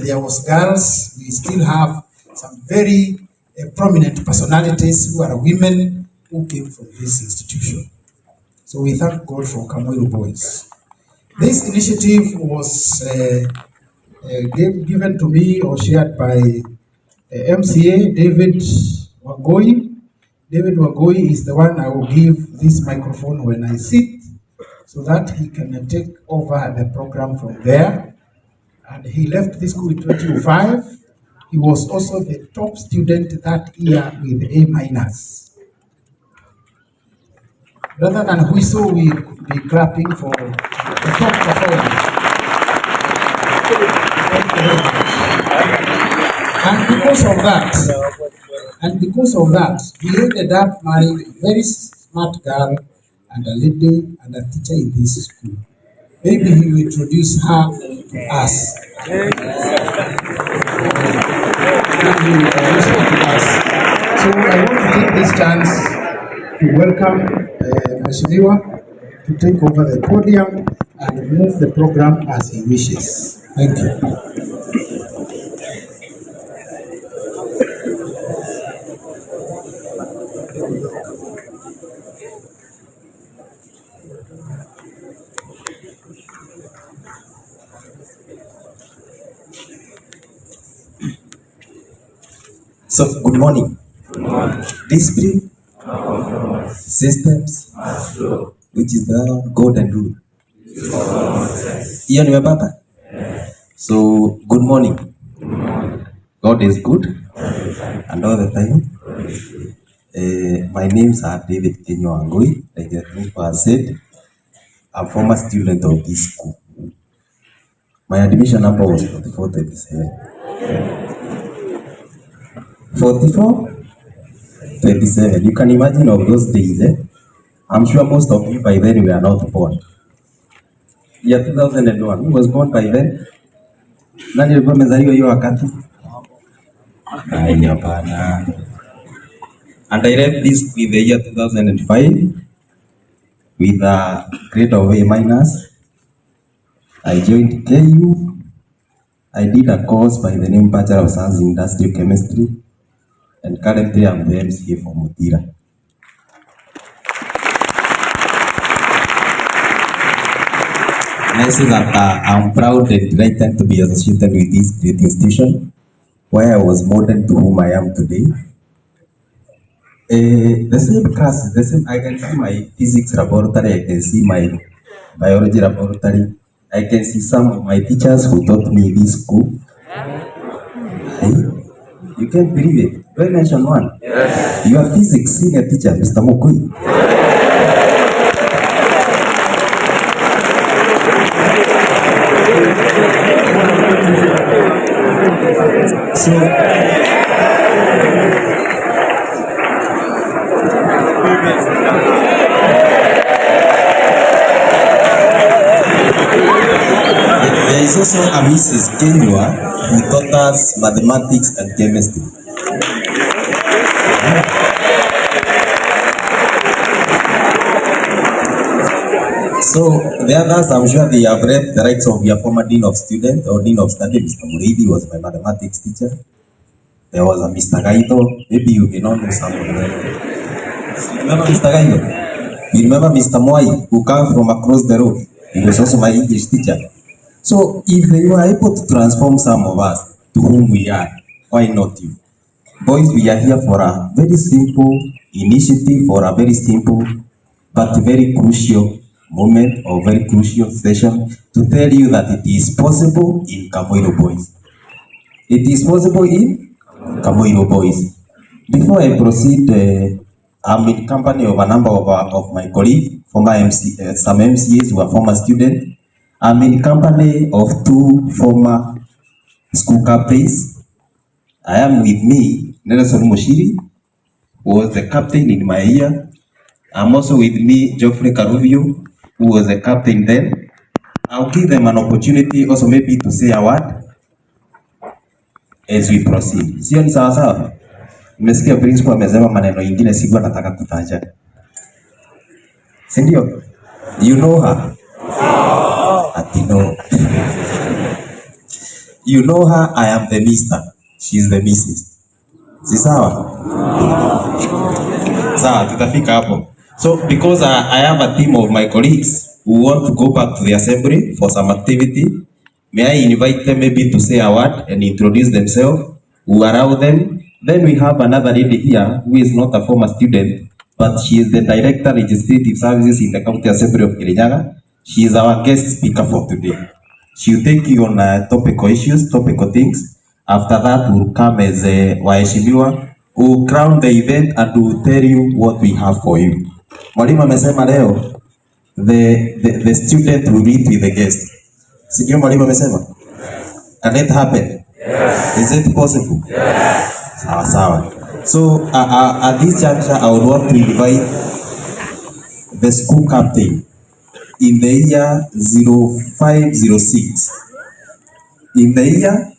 There was girls. We still have some very prominent personalities who are women who came from this institution. So we thank God for Kamuiru Boys. This initiative was given to me or shared by MCA David Wagoi. David Wagoi is the one I will give this microphone when I sit, so that he can take over the program from there. And he left the school in 2005. He was also the top student that year with A minus. Rather than whistle, we could be clapping for the top performance. And because of that, he ended up marrying a very smart girl and a lady and a teacher in this school. Maybe he will introduce her to us. So I want to take this chance to welcome Mheshimiwa to take over the podium and move the program as he wishes. Thank you. So, good morning. Discipline, systems, which is the golden rule. Hiyo nimepata? So, good morning. God is good and all the time. My names are David Wangui. Like the principal said, I'm a former student of this school. My admission number was 4437. 4437. You can imagine of those days, I'm sure most of you by then were not born. Year 2001, who was born by then? Nani alikuwa amezaliwa hiyo wakati? Hapana. And I left this with the year 2005 with a grade of A minus. I joined KU. I did a course by the name Bachelor of Science in Industrial Chemistry, and currently I'm the MCA for Mutira. And I say that I'm proud and delighted to be associated with this great institution, where I was molded to whom I am today. The same class, the same. I can see my physics laboratory, I can see my biology laboratory, I can see some of my teachers who taught me in this school. You can't believe it. Do I mention one? Yes. Your physics senior teacher, Mr. Mokui. So, there is also a Mrs. Kenywa who taught us mathematics and chemistry. So the others, I'm sure they have read the rights of your former Dean of Student or Dean of Study. Mr. Muridi was my mathematics teacher. There was a Mr. Gaido. Maybe you may not know someone. Remember Mr. Gaido? You remember Mr. Mwai, who came from across the road? He was also my English teacher. So if you are able to transform some of us to whom we are, why not you? Boys, we are here for a very simple initiative, for a very simple but very crucial moment or very crucial session to tell you that it is possible in Kamuiru Boys. It is possible in Kamuiru Boys. Before I proceed, I'm in company of a number of my colleagues, some MCAs who are former students. I'm in company of two former school captains. I am with me, Nelson Moshiri, who was the captain in my year. I'm also with me, Geoffrey Karuvio, who was the captain then. I'll give them an opportunity also maybe to say a word as we proceed. Sio ni sawa sawa? Nimesikia principal amesema maneno ingine sikuwa nataka kutaja. Si ndio? You know her? Ati no. You know her, I am the Mr. She's the Mrs. Si sawa? Sawa, tutafika hapo. So because I have a team of my colleagues who want to go back to the assembly for some activity, may I invite them maybe to say a word and introduce themselves? We allow them. Then we have another lady here who is not a former student, but she is the Director Legislative Services in the County Assembly of Kirinyaga. She is our guest speaker for today. She will take you on topical issues, topical things. After that, we'll come as waheshimiwa, we'll crown the event and we'll tell you what we have for you. Mwalimu amesema leo, the student will meet with the guest. Sijui mwalimu amesema? Can it happen? Is it possible? Sawa sawa. So at this juncture, I would want to invite the school captain in the year 0506. In the year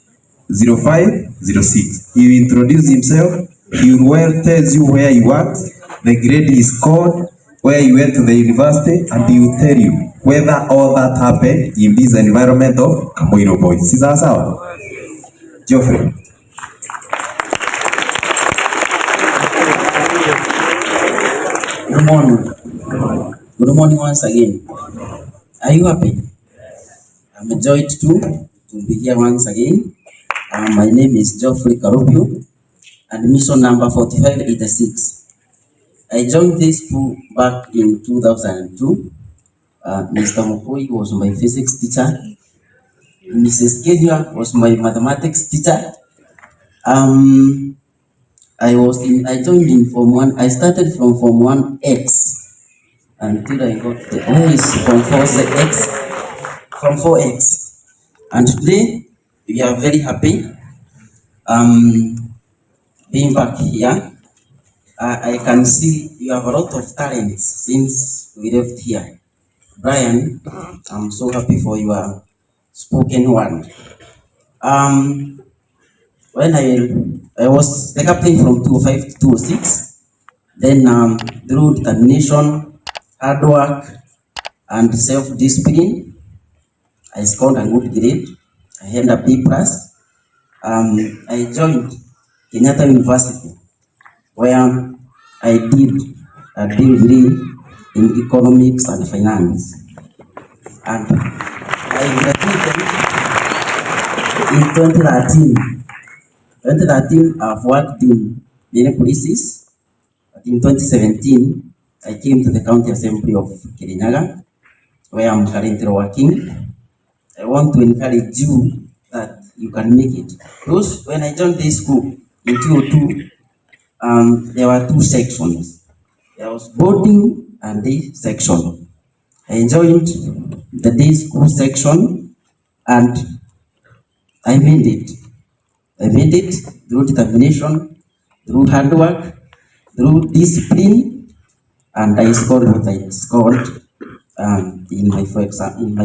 0506, he will introduce himself. He will tell you where he works, the grade he scored, where he went to the university, and he will tell you whether all that happened in this environment of Kamuiru Boys. Is that so? Geoffrey. Good morning. Good morning once again. Are you happy? I'm enjoyed to be here once again. My name is Geoffrey Karubio, admission number 4586. I joined this school back in 2002. Mr. Mukui was my physics teacher. Mrs. Kenya was my mathematics teacher. I joined in Form 1. I started from Form 1X until I got the Form 4X, Form 4X. And today we are very happy being back here. I can see you have a lot of talents since we left here. Brian, I'm so happy for your spoken word. When I was the captain from 2005 to 2006, then through determination, hard work, and self-discipline, I scored a good grade. I had a B plus. I joined Kenyatta University, where I did a degree in economics and finance. And I graduated in 2013. 2013, I've worked in many places. But in 2017, I came to the County Assembly of Kirinyaga, where I'm currently working. I want to encourage you that you can make it. Because when I joined this school in 2002, there were two sections. There was boarding and day section. I joined the day school section and I made it. I made it through determination, through hard work, through discipline, and I scored what I scored in my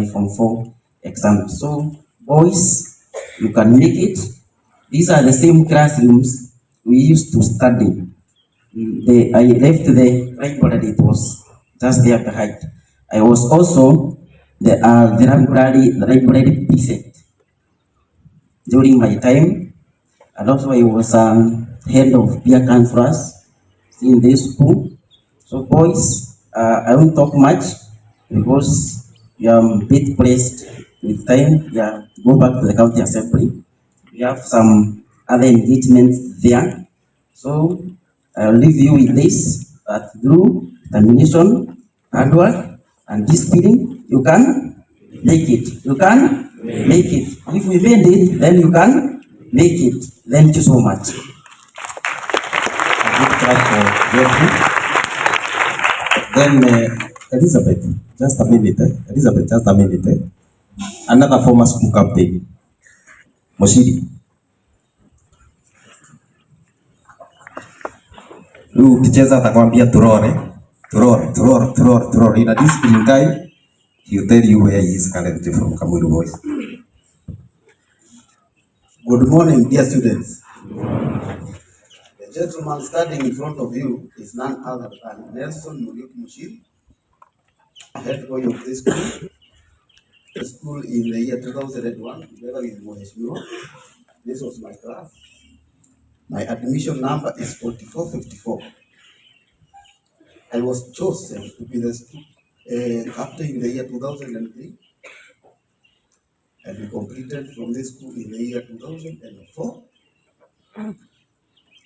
Form 4 exam. So, boys, you can make it. These are the same classrooms we used to study. I left the library, it was just there behind. I was also the library prefect during my time, and also I was head of peer conference in this school. So boys, I won't talk much because we are a bit pressed with time. Yeah, go back to the county assembly. We have some other engagements there. So I'll leave you with this, that through determination, hard work, and discipline, you can make it. You can make it. If we made it, then you can make it. Thank you so much. A good clap for Geoffrey. Then Elizabeth, just a minute. Elizabeth, just a minute. Another former school captain, Moshiri. Ukicheza atakwambia turore. In a discipline guy, he'll tell you where he is currently from Kamuiru Boys. Good morning, dear students. The gentleman standing in front of you is none other than Nelson Mushiri, head boy of this school. school in the year 2001, together with Mheshimiwa. This was my class. My admission number is 4454. I was chosen to be the captain in the year 2003, and we completed from this school in the year 2004,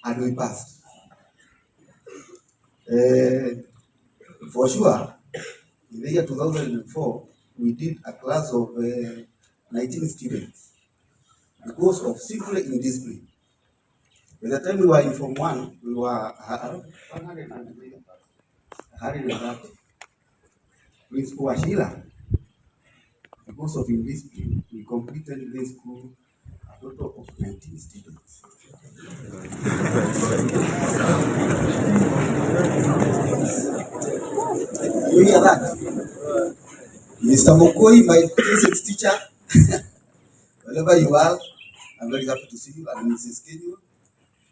and we passed. For sure, in the year 2004, we did a class of 19 students because of simply indiscipline. By the time we were in Form 1, we were 130. Principal Ashila, because of indiscipline, we completed this school a total of 19 students. You hear that? Mr. Mokoi, my physics teacher, wherever you are, I'm very happy to see you, and Mrs. Kenyo,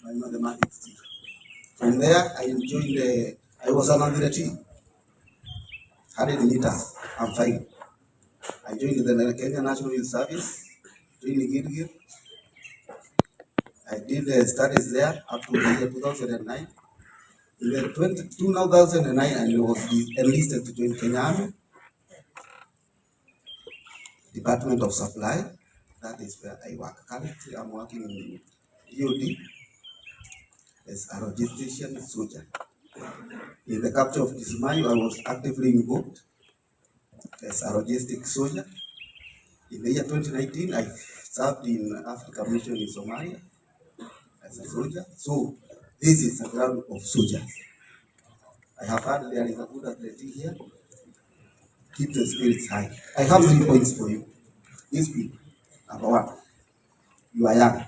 my mathematics teacher. From there, I was an athlete, 100 meters, I'm fine. I joined the Kenya National Youth Service, joined the Gilgil. I did the studies there up to the year 2009. In the 2009, I was enlisted to join Kenya Army, Department of Supply. That is where I work. Currently, I'm working in EOD as a registration soldier. In the capture of Kismayo, I was actively involved as a logistic soldier. In the year 2019, I served in Africa Mission in Somalia as a soldier. So this is a ground of soldiers. I have heard there is a good athletic here. Keep the spirits high. I have 3 points for you. Discipline. Number 1, you are young.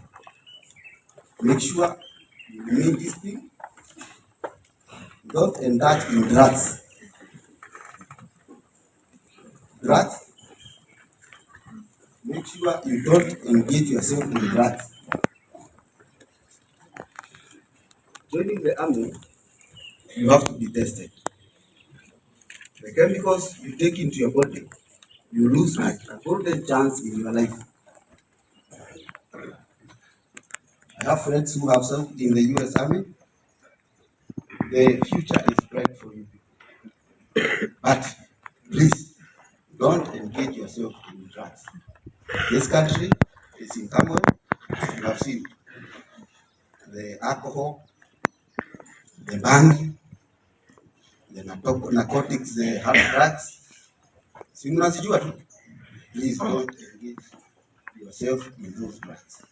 Make sure you remain disciplined. Don't indulge in drugs. Make sure you don't engage yourself in drugs. Joining the army, you have to be tested. The chemicals you take into your body, you lose a golden chance in your life. I have friends who have served in the US Army. The future is bright for you. But please, don't engage yourself in drugs. This country is in turmoil. You have seen the alcohol, the bang, the narcotics, the hard drugs. Please don't engage yourself in those drugs.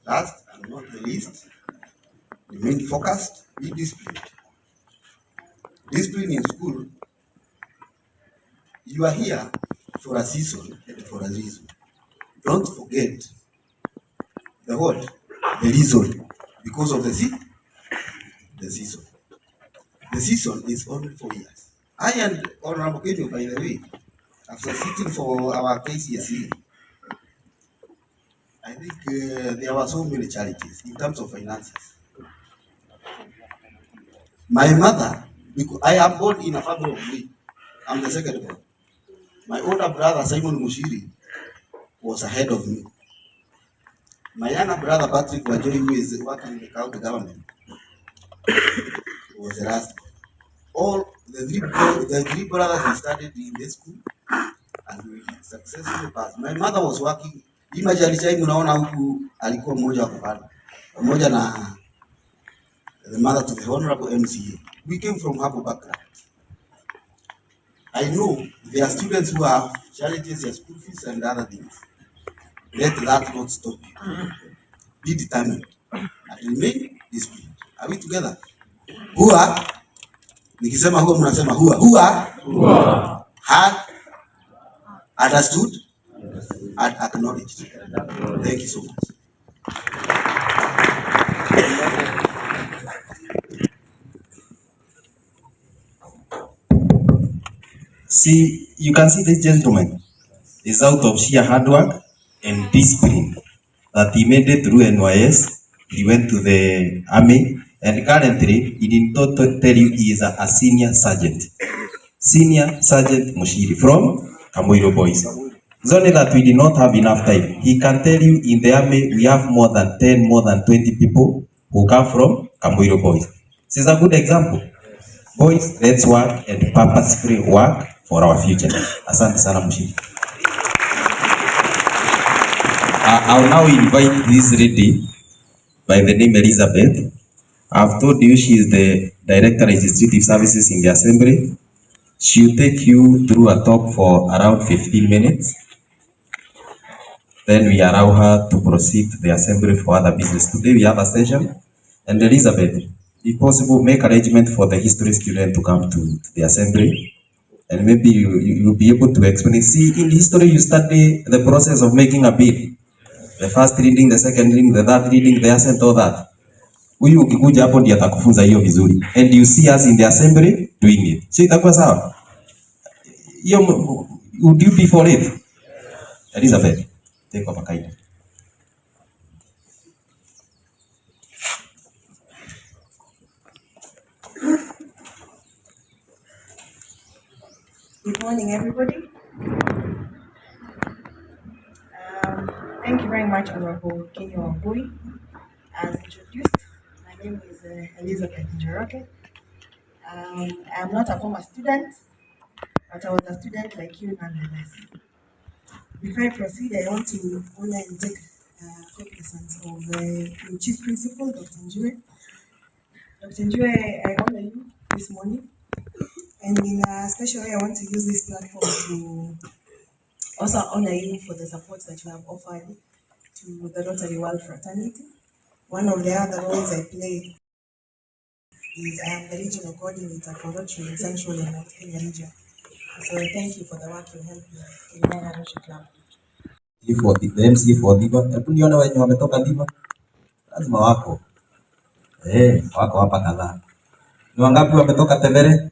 Last and not the least, remain focused, be disciplined. Discipline in school, you are here for a season and for a reason. Don't forget the what? The reason. Because of the season. The season is only 4 years. I and Honorable Kenyo, by the way, after sitting for our KCSE, I think there were so many challenges in terms of finances. My mother, because I am born in a family of 3, I'm the second born. My older brother, Simon Mushiri, was ahead of me. My younger brother, Patrick Wajoi, who is working in the county government, was the last. All the three brothers we studied in the school, and we successfully passed. My mother was working. Imagine mnaona huku alikuwa mmoja wa kupanda. Mmoja na the mother to the Honorable MCA. We came from humble background. I know there are students who have challenges, their school fees and other things. Let that not stop you. Be determined and remain disciplined. Are we together? Hua, nikisema hua mnasema hua. Hua. Had, understood, and acknowledged. Thank you so much. See, you can see this gentleman is out of sheer hard work and discipline that he made it through NYS. He went to the army, and currently, he didn't tell you he is a senior sergeant. Senior Sergeant Mushiri from Kamuiru Boys. It's only that we did not have enough time. He can tell you in the army we have more than 10, more than 20 people who come from Kamuiru Boys. This is a good example. Boys, let's work and purposefully work for our future. Asante sana Mushi. I'll now invite this lady by the name Elizabeth. I've told you she is the Director Legislative Services in the Assembly. She will take you through a talk for around 15 minutes. Then we allow her to proceed to the Assembly for other business. Today we have a session. And Elizabeth, if possible, make arrangement for the history student to come to the Assembly. And maybe you'll be able to explain. See, in history you study the process of making a bill. The first reading, the second reading, the third reading, the assent, all that. Huyu ukikuja hapo ndiye atakufunza hiyo vizuri. And you see us in the assembly doing it. So itakuwa sawa? Hiyo would you be for it? Elizabeth, take over kind. Good morning, everybody. Thank you very much, Honorable Kamuiru Boys. As introduced, my name is Elizabeth Njoroge. I'm not a former student, but I was a student like you nonetheless. Before I proceed, I want to honor and take cognizance of the Chief Principal, Dr. Njue. Dr. Njue, I honor you this morning. And in a special way, I want to use this platform to also honor you for the support that you have offered to the Rotary World Fraternity. One of the other roles I play is I am the regional coordinator for Rotary in Central and North Kenya region. So thank you for the work you helped me in my Rotary Club. For the MC for Diva, hebu niona wenye wametoka Diva. Lazima wako. Wako hapa kadhaa. Ni wangapi wametoka Tevere?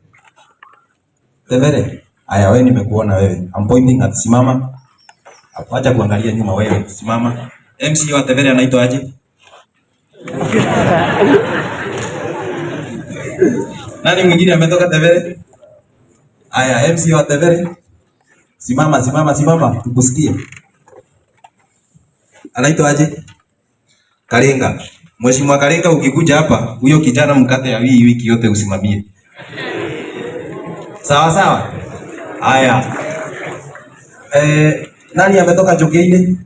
Tevere. Aya, wewe nimekuona wewe. I'm pointing at simama. Acha kuangalia nyuma wewe. Simama. MC wa Tevere anaitwa aje? Nani mwingine ametoka Tevere? Aya, MC wa Tevere. Simama tukusikie. Anaitwa aje? Kalenga. Mheshimiwa Kalenga, ukikuja hapa, huyo kijana mkate ya wiki yote usimamie. Sawa? Aya. Nani ametoka Jokeine?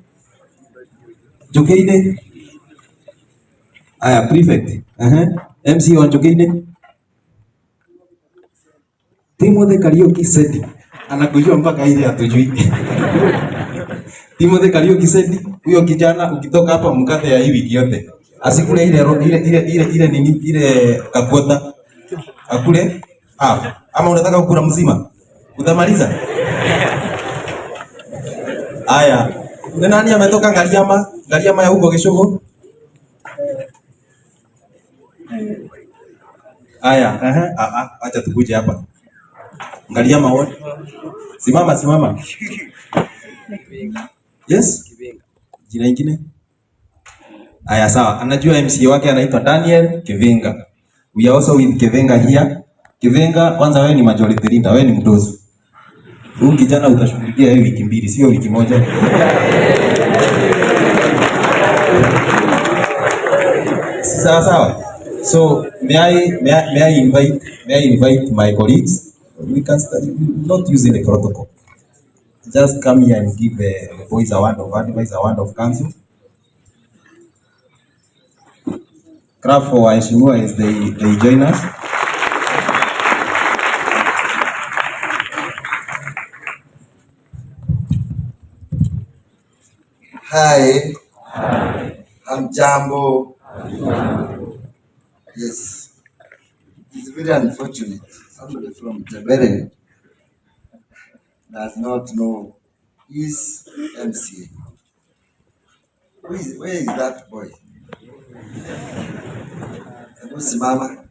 Jokeine? Aya, prefect. MC wa Jokeine? Timothy Kariuki Sedi. Anakujua mpaka ile hatujui. Timothy Kariuki Sedi, huyo kijana ukitoka hapa mkate ya wiki yote. Asikule ile kakota. Akule ama unataka kukula mzima? Utamaliza? Aya. Ni nani ametoka Ngaliama? Ngaliama ya huko Kishogo? Aya, acha tukuje hapa. Ngaliama wote. Simama. Yes? Jina ingine? Aya, sawa. Anajua MC wake anaitwa Daniel Kivinga. We are also with Kivinga here. Kivinga, kwanza wewe ni majority leader, wewe ni mdozi. Huyu kijana utashughulikia yeye wiki mbili, sio wiki moja. Sawa. So may I invite my colleagues? We can start not using the protocol. Just come here and give the boys a word of advice, a word of counsel. Clap for waheshimiwa as they join us. Hi. Hamjambo. Yes. It's very unfortunate. Somebody from Tebere does not know his MCA. Where is that boy? Mama,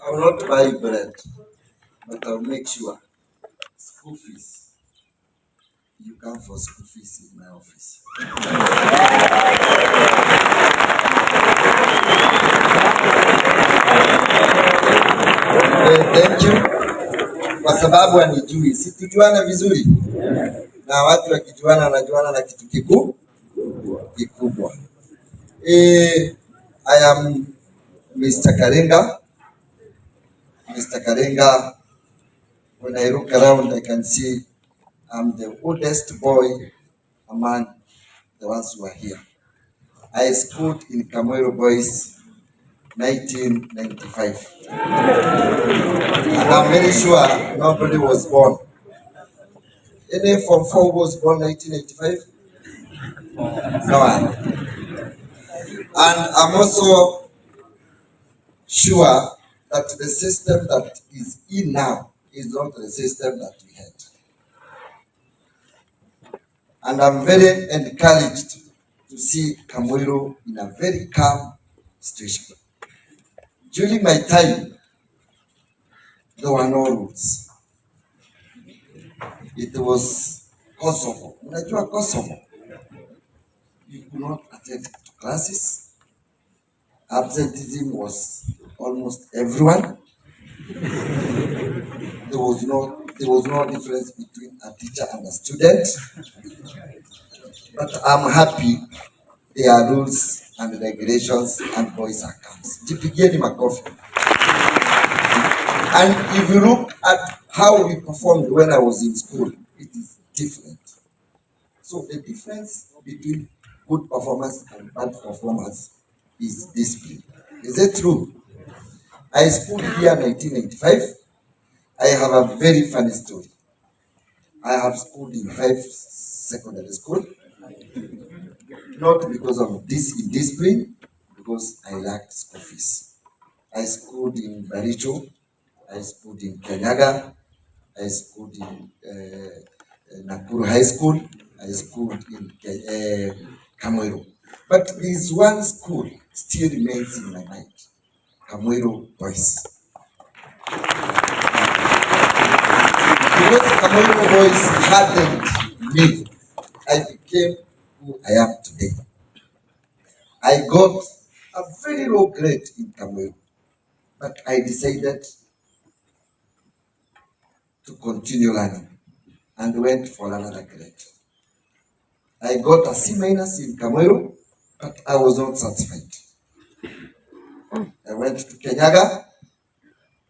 I will not buy you bread, but I will make sure school fees. You come for school fees in my office. Thank you. Kwa sababu anijui, si tujuane vizuri? Na watu wakijuana wanajuana na kitu kikubwa. I am Mr. Karenga. Mr. Karenga, when I look around, I can see I'm the oldest boy among the ones who are here. I schooled in Kamuiru Boys 1995. And I'm very sure nobody was born. Any from 4 was born 1985? No one. And I'm also sure that the system that is in now is not the system that we had. And I'm very encouraged to see Kamuiru in a very calm situation. During my time, there were no rules. It was Kosovo. Unajua Kosovo? You could not attend classes. Absenteeism was almost everyone. There was no difference between a teacher and a student. But I'm happy there are rules and regulations and boys accounts. Jipigieni makofi. And if you look at how we performed when I was in school, it is different. So the difference between good performance and bad performance is discipline. Is it true? I schooled here in 1995. I have a very funny story. I have schooled in 5 secondary school, not because of this indiscipline, because I lacked school fees. I schooled in Baricho, I schooled in Kenyaga, I schooled in Nakuru High School, I schooled in Kamuiru. But this one school still remains in my mind, Kamuiru Boys. Because Kamuiru Boys hadn't me, I became who I am today. I got a very low grade in Kamuiru, but I decided to continue learning and went for another grade. I got a C- in Kamuiru, but I was not satisfied. I went to Kenyaga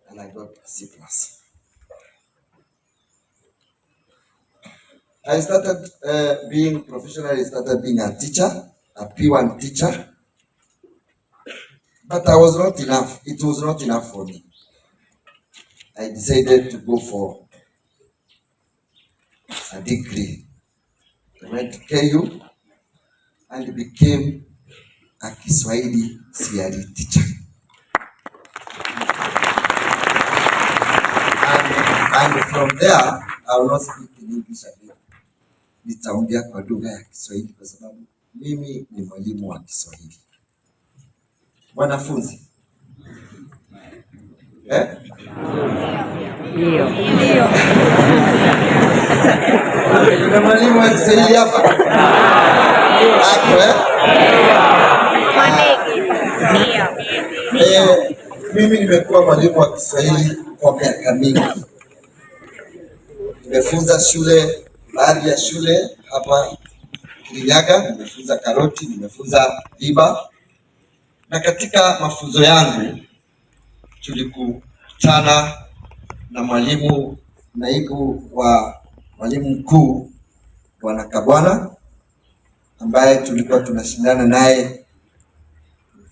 and I got a C+. I started being professional. I started being a teacher, a P1 teacher. But I was not enough. It was not enough for me. I decided to go for a degree. I went to KU and became a Kiswahili CRE teacher. And from there, I will not speak in English again. Nitaongea kwa lugha ya Kiswahili kwa sababu mimi ni mwalimu wa Kiswahili. Wanafunzi? Ndio. Kuna mwalimu wa Kiswahili hapa? Hapo mimi nimekuwa mwalimu wa Kiswahili kwa miaka mingi. Nimefunza shule, baadhi ya shule hapa Kirinyaga, nimefunza Karoti, nimefunza Viba. Na katika mafunzo yangu tulikutana na mwalimu naibu wa mwalimu mkuu Bwana Kabwana, ambaye tulikuwa tunashindana naye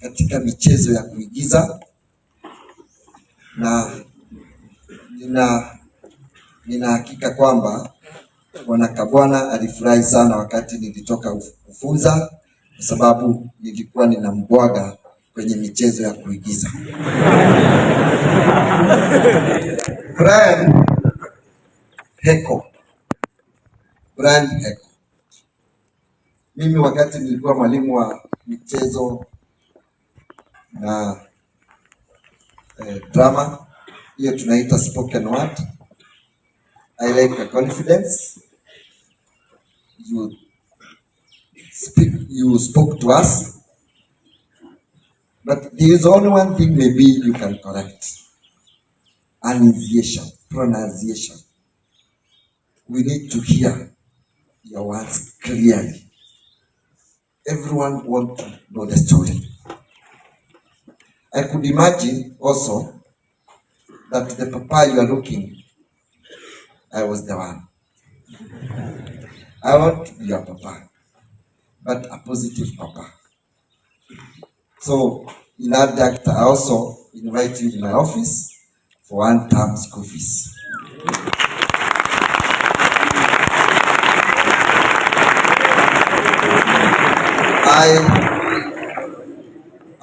katika michezo ya kuigiza, na nina hakika kwamba Bwana Kabwana alifurahi sana wakati nilitoka kufunza, kwa sababu nilikuwa ninambwaga kwenye michezo ya kuigiza. Brian Heko. Mimi wakati nilikuwa mwalimu wa michezo na drama, hiyo tunaita spoken word. I like the confidence. You spoke to us. But there is only one thing maybe you can correct. pronunciation. We need to hear your words clearly. Everyone wants to know the story. I could imagine also that the papa you are looking, I was the one. I want to be your papa, but a positive papa. So in that act, I also invite you in my office for 1 term school fees.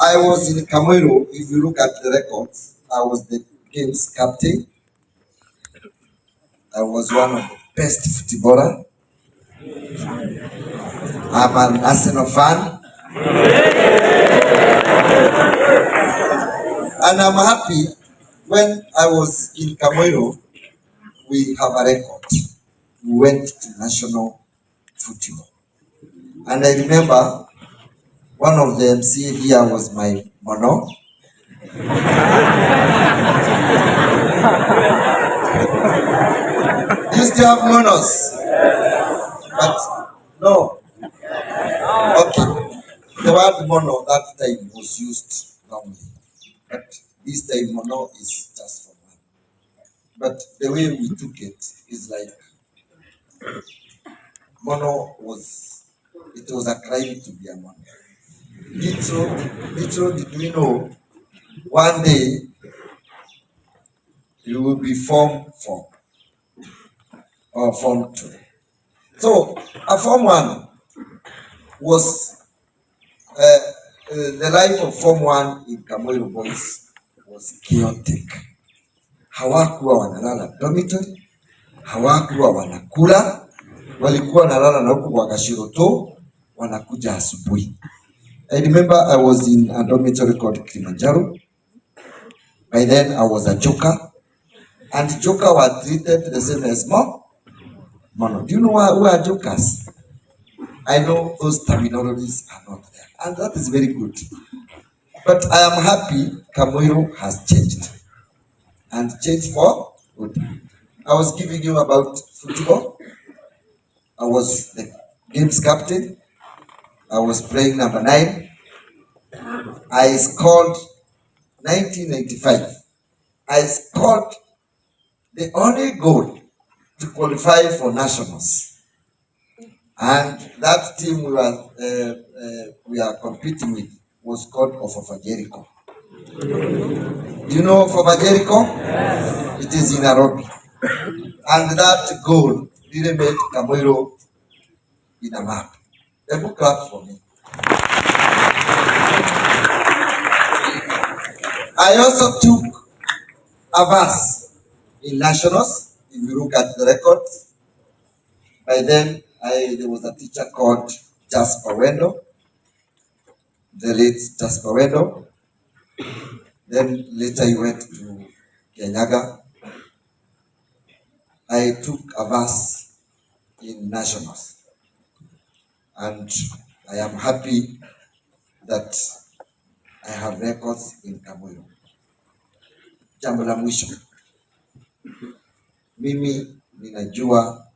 I was in Kamuiru. If you look at the records, I was the game's captain. I was one of the best footballer. I'm an Arsenal fan. And I'm happy when I was in Kamuiru, we have a record. We went to national football. And I remember one of the MCA here was my mono. Used to have monos. But no. Okay. The word mono that time was used wrongly. But this time mono is just for one. But the way we took it is like mono was a crime to be a mono. Little did we know one day you will be Form 4 or Form 2. So a Form 1 was the life of Form 1 in Kamuiru Boys was chaotic. Hawakuwa wanalala dormitory, hawakuwa wanakula, walikuwa wanalala na huku kwa Kashiroto, wanakuja asubuhi. I remember I was in a dormitory called Kilimanjaro. By then I was a joker, and joker were treated the same as mono. Do you know who are jokers? I know those terminologies are not there, and that is very good. But I am happy Kamuiru has changed, and changed for good. I was giving you about football. I was the game's captain. I was playing number 9. I scored 1995. I scored the only goal to qualify for nationals. And that team we are competing with was called of Jericho. Do you know of Jericho? Yes. It is in Nairobi. And that goal really made Kamuiru in a map. A book clap for me. I also took a verse in nationals. If you look at the records, by then there was a teacher called Jasper Wendo, the late Jasper Wendo. Then later he went to Kenyaga. I took a verse in nationals, and I am happy that I have records in Kamuiru. Jambo la mwisho, mimi ninajua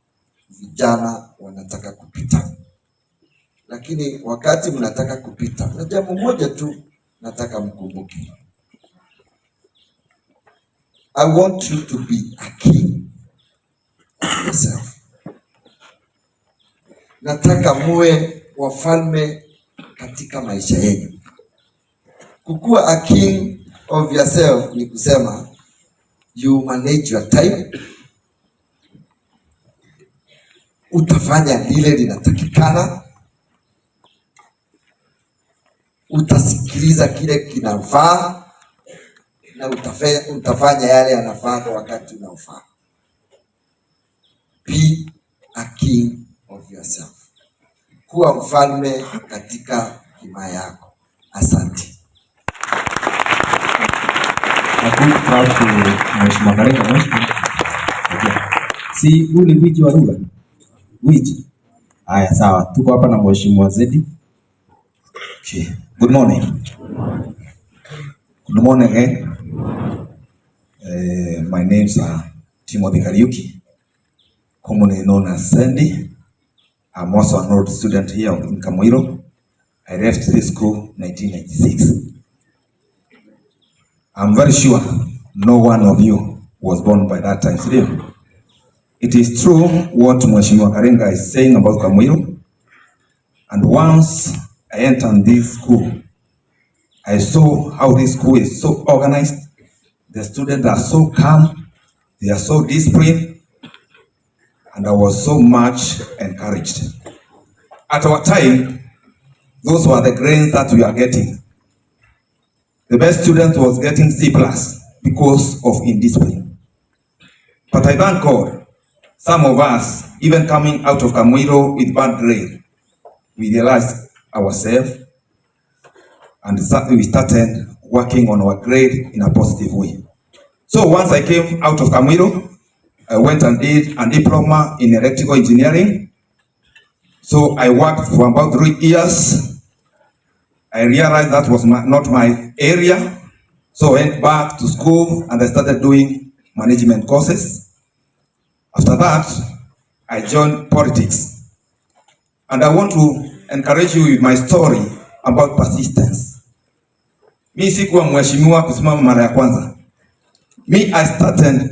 vijana wanataka kupita, lakini wakati mnataka kupita, na jambo moja tu nataka mkumbuke. I want you to be a king of yourself. Nataka muwe wafalme katika maisha yenu. Kukuwa a king of yourself ni kusema you manage your time. Utafanya lile linatakikana. Utasikiliza kile kinafaa na utafanya yale yanafaa kwa wakati unaofaa. Be a king of yourself. Kuwa mfalme katika himaya yako. Asante. Si ule wiji wa lugha. Wiji. Haya sawa. Tuko hapa na Mheshimiwa Zedi. Okay. Good morning. Good morning, My names are Timothy Kariuki, commonly known as Sandy. I'm also an old student here in Kamuiru. I left this school 1996. I'm very sure no one of you was born by that time. Still, it is true what Mheshimiwa Karenga is saying about Kamuiru. And once I entered this school, I saw how this school is so organized. The students are so calm, they are so disciplined, and I was so much encouraged. At our time, those were the grades that we are getting. The best student was getting C+ because of indiscipline. But I thank God, some of us, even coming out of Kamuiru with bad grade, we realized ourselves and we started working on our grade in a positive way. So once I came out of Kamuiru, I went and did a diploma in electrical engineering. So I worked for about 3 years. I realized that was not my area. So I went back to school and I started doing management courses. After that, I joined politics. And I want to encourage you with my story about persistence. Mi sikuwa mheshimiwa kusimama mara ya kwanza. I started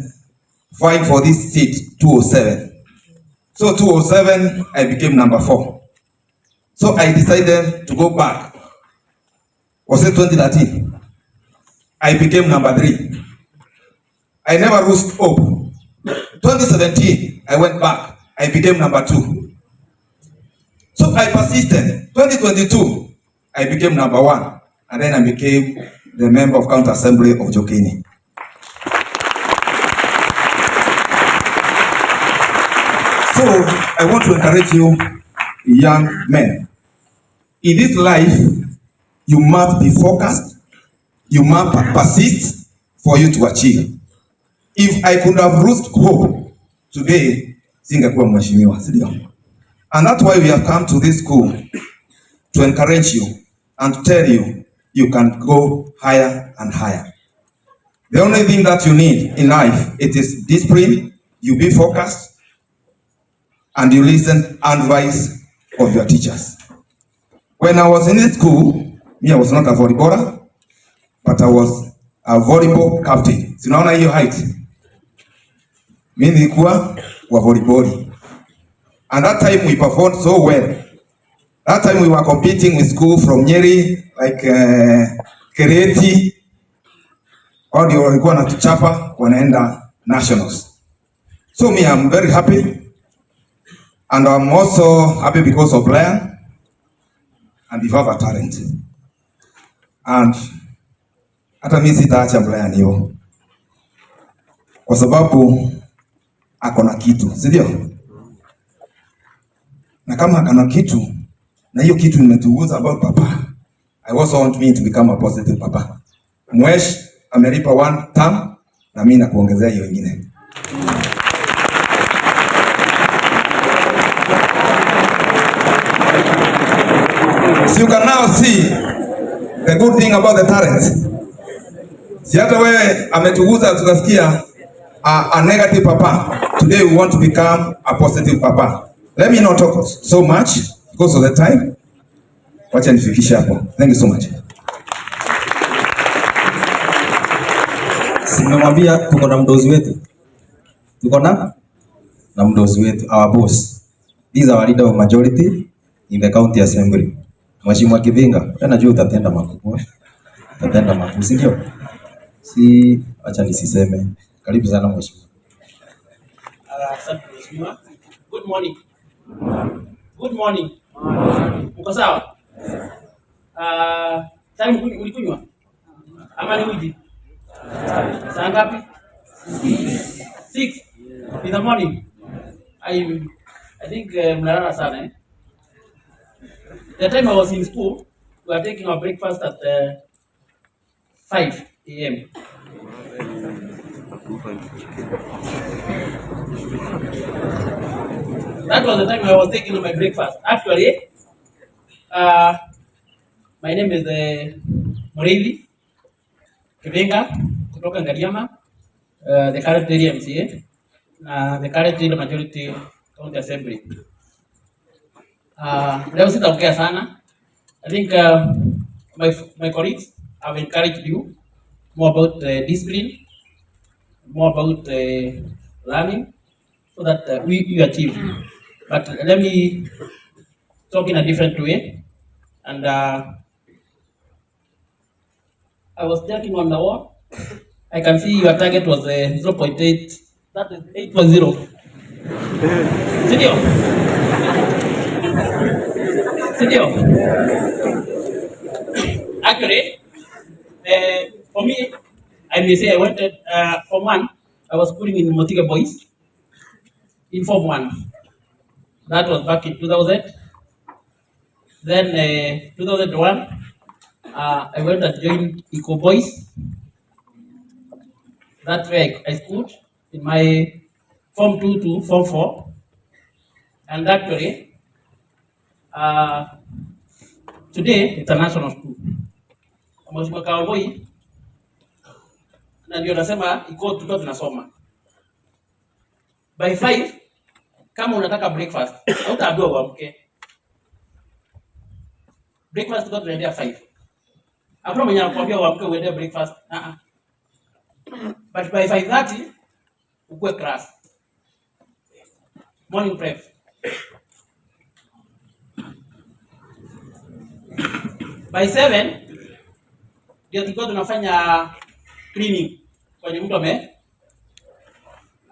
fighting for this seat 207. So 207, I became number 4. So I decided to go back. Was it 2013? I became number 3. I never lost hope. 2017, I went back. I became number 2. So I persisted. 2022, I became number 1. And then I became the member of County Assembly of Jokini. So I want to encourage you, young men. In this life, you must be focused. You must persist for you to achieve. If I could have lost hope today, singekuwa mheshimiwa, sindio? And that's why we have come to this school to encourage you and to tell you you can go higher and higher. The only thing that you need in life, it is discipline. You be focused and you listen advice of your teachers. When I was in this school, I was not a volleyballer, but I was a volleyball captain. Sinaona hiyo height. Mimi nilikuwa wa volleyball. And that time we performed so well. That time we were competing with school from Nyeri, like Kereti. Wao ndio walikuwa natuchapa wanaenda nationals. So me, I'm very happy. And I'm also happy because of Brian. And you have a talent. And hata mimi sitaacha Brian hiyo. Kwa sababu ako na kitu, si ndio? Na kama akana kitu, na hiyo kitu nimetuguza about papa. I also want me to become a positive papa. Mwesh amelipa 1 term na mimi nakuongezea hiyo nyingine. So you can now see the good thing about the talent. Si hata wewe ametuguza tukasikia a negative papa. Today we want to become a positive papa. Let me not talk so much because of the time. Wacha nifikishe hapo. Thank you so much. Simemwambia tuko na mdozi wetu. Tuko na mdozi wetu, our boss. These are our leader of majority in the county assembly. Mheshimiwa Kivinga, najua utatenda makubwa. Utatenda makubwa, si ndio? Si acha nisiseme. Karibu sana mheshimiwa. Asante mheshimiwa. Good morning. Good morning. Uko sawa? Time ulikunywa? Ama ni uji? Saa ngapi? 6 in the morning. I think mnalala sana. The time I was in school, we were taking our breakfast at 5 a.m. That was the time I was taking my breakfast. Actually, my name is Murithi Kivenga kutoka Ngariama. the current area MCA, the current area majority county assembly. Leo sitaongea sana. I think my colleagues have encouraged you more about discipline, more about learning, so that we achieve. But let me talk in a different way. And I was checking on the wall. I can see your target was 0.8. That is 8.0. Studio. Actually, for me, I may say I wanted Form 1. I was schooling in Kamuiru Boys in Form 1. That was back in 2000. Then 2001, I went and joined Eco Boys. That's where I schooled in my Form 2 to Form 4. And actually, today it's a national school. Mheshimiwa Cowboy, na ndio nasema iko tulikuwa tunasoma. By 5, kama unataka breakfast, hautaambiwa uamke. Breakfast tulikuwa tunaendea 5. Hakuna mwenye anakuambia uamke uende breakfast. But by 5:30 ukue class. Morning prep. By 7 ndio tulikuwa tunafanya cleaning kwenye mtu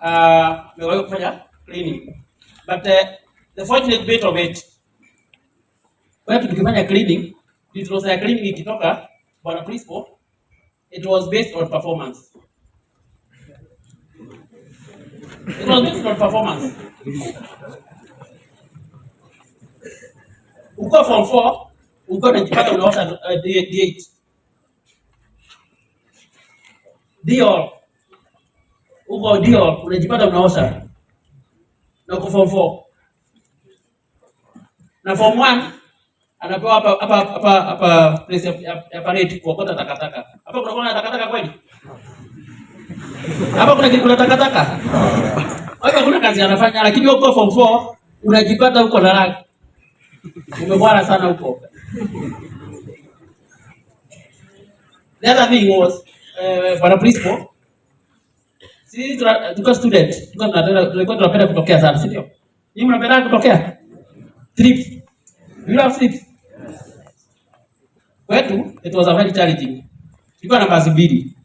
amewahi kufanya cleaning. But the fortunate bit of it, when tukifanya cleaning, it was a cleaning ikitoka bwana principal, it was based on performance. It was based on performance. Uko Form 4, uko unajipata unaosha D8. Dior. Uko Dior unajipata unaosha. Na uko Form 4. Na Form 1 anapewa hapa place ya parade kuokota takataka. Hapa kuna takataka kweli? Hapa kuna takataka? Hapa kuna kazi anafanya, lakini uko Form 4 unajipata uko na rangi. Umebwana sana huko. The other thing was bwana principal, sisi tuko student, tulikuwa tunapenda kutokea sana, si ndio? Ni mnapenda kutokea? Trips. You love trips. Kwetu it was a very challenging. Tulikuwa na basi mbili.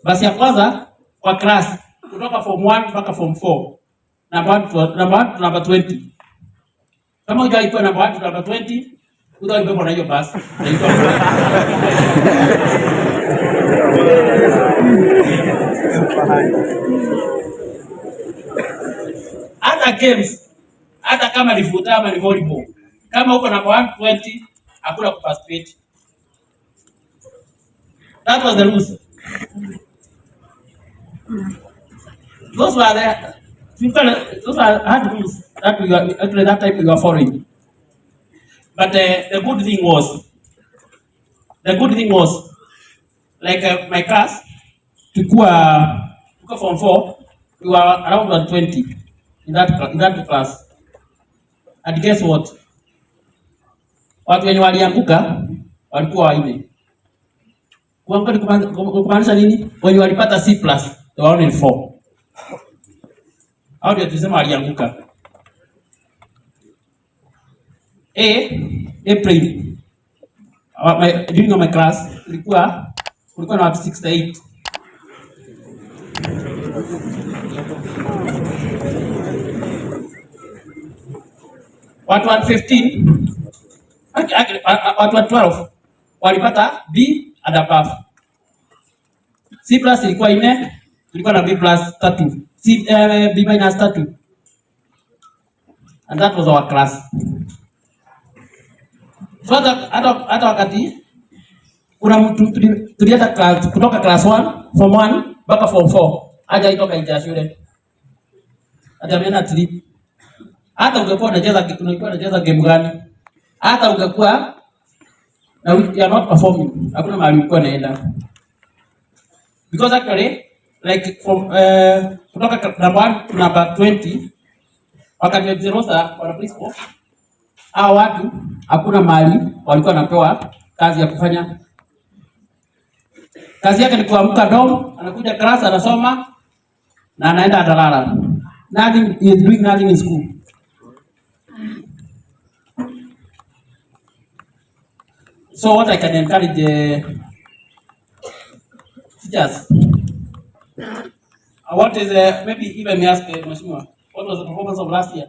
Basi ya kwanza kwa class kutoka Form 1 mpaka Form 4. Number 20. Kama hujaikuwa number 20, utaibebwa na hiyo basi. Hata games, hata kama ni football ama ni volleyball, kama uko number 120 hakuna kuparticipate. That was the rules. Those are hard rules that we were actually that time we were following. But the good thing was, like my class, tukuwa Form 4, we were around 120 in that class. And guess what? Watu wenye walianguka walikuwa 4. Kuanguka ni kumaanisha nini? Wenye walipata C+, they were only 4. How do you tusema walianguka? April. During my class, kulikuwa na watu 68. Watu 115, watu 12 walipata B and above. C+ ilikuwa 4, tulikuwa na B+ 3, B- 3. And that was our class. So hata wakati kuna mtu tulienda kutoka class 1, Form 1 mpaka Form 4, haja itoka nje ya shule. Hata mimi na trip. Hata ungekuwa unacheza game gani? Hata ungekuwa na you are not performing. Hakuna mahali ulikuwa naenda. Because actually like from kutoka number 1 to number 20 wakati Zerosa wana principal, hao watu hakuna mahali walikuwa wanapewa kazi ya kufanya. Kazi yake ni kuamka dom, anakuja class anasoma na anaenda atalala. Nothing is doing nothing in school. So what I can encourage teachers, what is maybe even me ask Mheshimiwa, what was the performance of last year?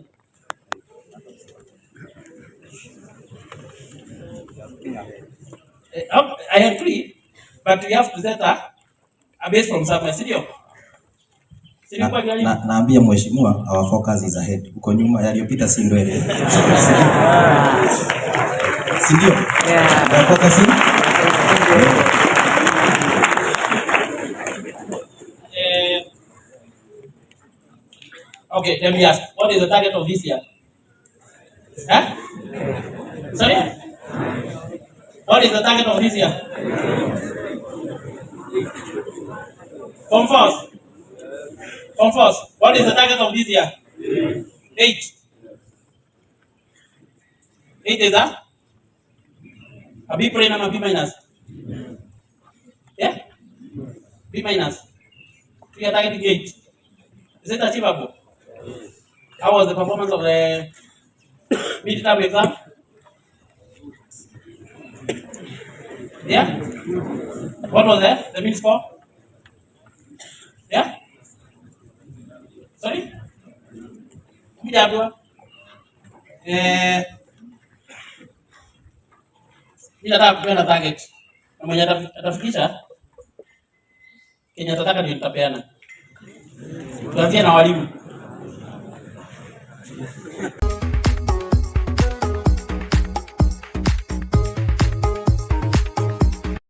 I agree, but we have to set a base from somewhere, sio? Naambia mheshimiwa, our focus is ahead. Uko nyuma, yaliyopita si mbele. Sindio? Yeah. Focus in? Okay, let me ask, what is the target of this year? Huh? Sorry? What is the target of this year? Come first. Come first. What is the target of this year? 8. 8 is that? A B prime and a B minus. Yeah? B minus. We are targeting 8. Is it achievable? How was the performance of the midterm exam? Yeah? What was that? The mean score? Yeah? Sorry? Mjadwa? Nataka kupeana target. Na mwenye atafikisha Kenya atataka ndio nitapeana. Tuanzie na walimu.